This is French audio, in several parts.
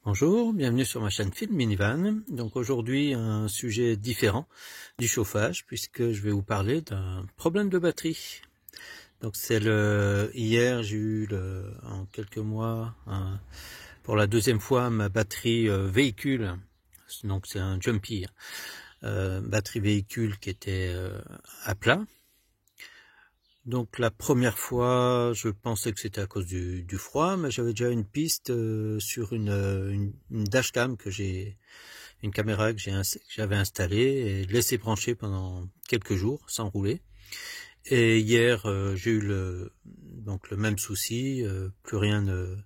Bonjour, bienvenue sur ma chaîne Phil Minivan. Donc aujourd'hui un sujet différent du chauffage puisque je vais vous parler d'un problème de batterie. Donc hier j'ai eu en quelques mois pour la deuxième fois ma batterie véhicule. Donc c'est un Jumpy, batterie véhicule qui était à plat. Donc la première fois, je pensais que c'était à cause du froid, mais j'avais déjà une piste sur une dashcam une caméra que j'avais installée et laissé brancher pendant quelques jours sans rouler. Et hier, j'ai eu le même souci, plus rien le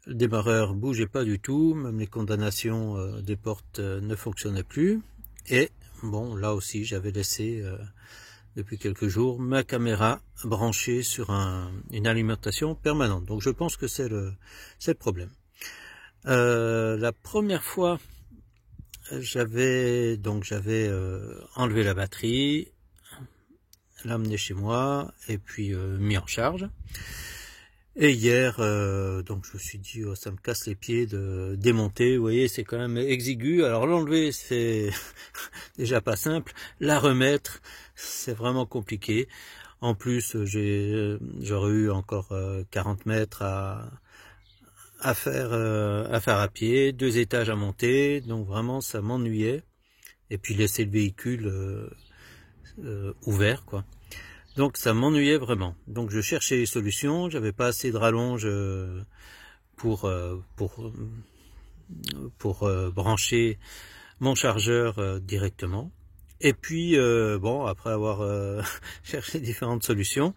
démarreur bougeait pas du tout, même les condamnations des portes ne fonctionnaient plus. Et bon, là aussi, j'avais laissé depuis quelques jours ma caméra branchée sur une alimentation permanente. Donc je pense que c'est le problème. La première fois, j'avais enlevé la batterie, l'amené chez moi et puis mis en charge. Et hier, donc je me suis dit, oh, ça me casse les pieds de démonter. Vous voyez, c'est quand même exigu. Alors l'enlever, c'est déjà pas simple. La remettre, c'est vraiment compliqué. En plus, j'aurais eu encore 40 mètres à faire à pied, 2 étages à monter. Donc vraiment, ça m'ennuyait. Et puis laisser le véhicule ouvert, quoi. Donc ça m'ennuyait vraiment. Donc je cherchais des solutions, j'avais pas assez de rallonge pour brancher mon chargeur directement. Et puis bon, après avoir cherché différentes solutions,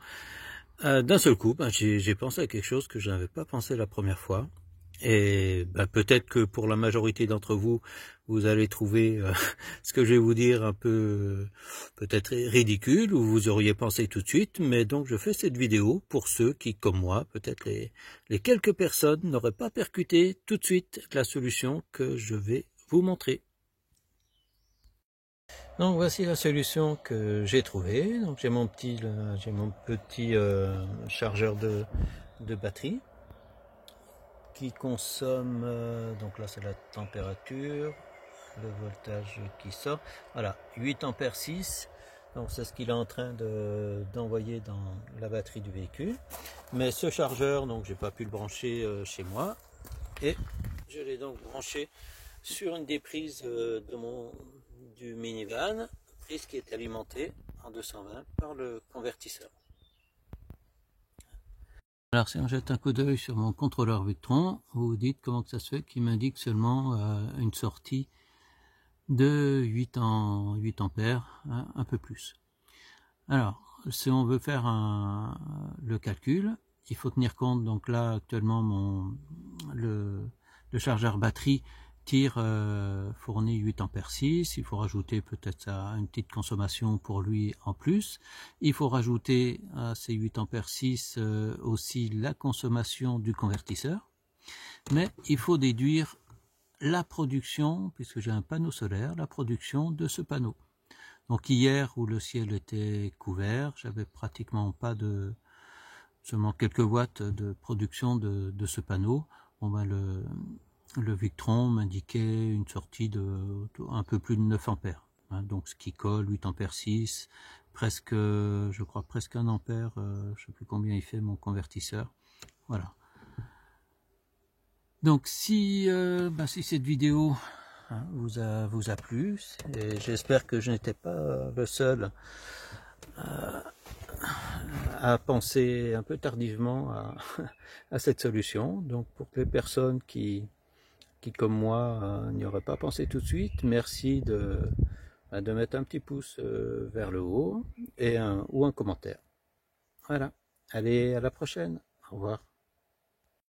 d'un seul coup, j'ai pensé à quelque chose que je n'avais pas pensé la première fois. Et peut-être que pour la majorité d'entre vous, vous allez trouver ce que je vais vous dire un peu peut-être ridicule, ou vous auriez pensé tout de suite, mais donc je fais cette vidéo pour ceux qui, comme moi, peut-être les quelques personnes n'auraient pas percuté tout de suite la solution que je vais vous montrer. Donc voici la solution que j'ai trouvée. Donc j'ai mon petit chargeur de batterie qui consomme, donc là c'est la température, le voltage qui sort, voilà, 8 ampères 6, donc c'est ce qu'il est en train d'envoyer dans la batterie du véhicule. Mais ce chargeur, donc j'ai pas pu le brancher chez moi, et je l'ai donc branché sur une des prises du minivan, prise qui est alimentée en 220 par le convertisseur. Alors si on jette un coup d'œil sur mon contrôleur Victron, vous vous dites comment que ça se fait qu'il m'indique seulement une sortie de 8 ampères, un peu plus. Alors, si on veut faire le calcul, il faut tenir compte, donc là actuellement le chargeur batterie fournit 8 ampères 6, il faut rajouter peut-être une petite consommation pour lui en plus. Il faut rajouter à ces 8 ampères 6 aussi la consommation du convertisseur, mais il faut déduire la production, puisque j'ai un panneau solaire, la production de ce panneau. Donc hier où le ciel était couvert, j'avais pratiquement pas seulement quelques watts de production de ce panneau. Bon le Victron m'indiquait une sortie de un peu plus de 9 ampères, donc ce qui colle 8 ampères 6, presque, je crois presque 1 ampère, je sais plus combien il fait mon convertisseur, voilà. Donc si cette vidéo vous a plu, et j'espère que je n'étais pas le seul à penser un peu tardivement à cette solution. Donc pour les personnes qui comme moi n'y auraient pas pensé tout de suite, merci de mettre un petit pouce vers le haut ou un commentaire. Voilà, allez, à la prochaine, au revoir.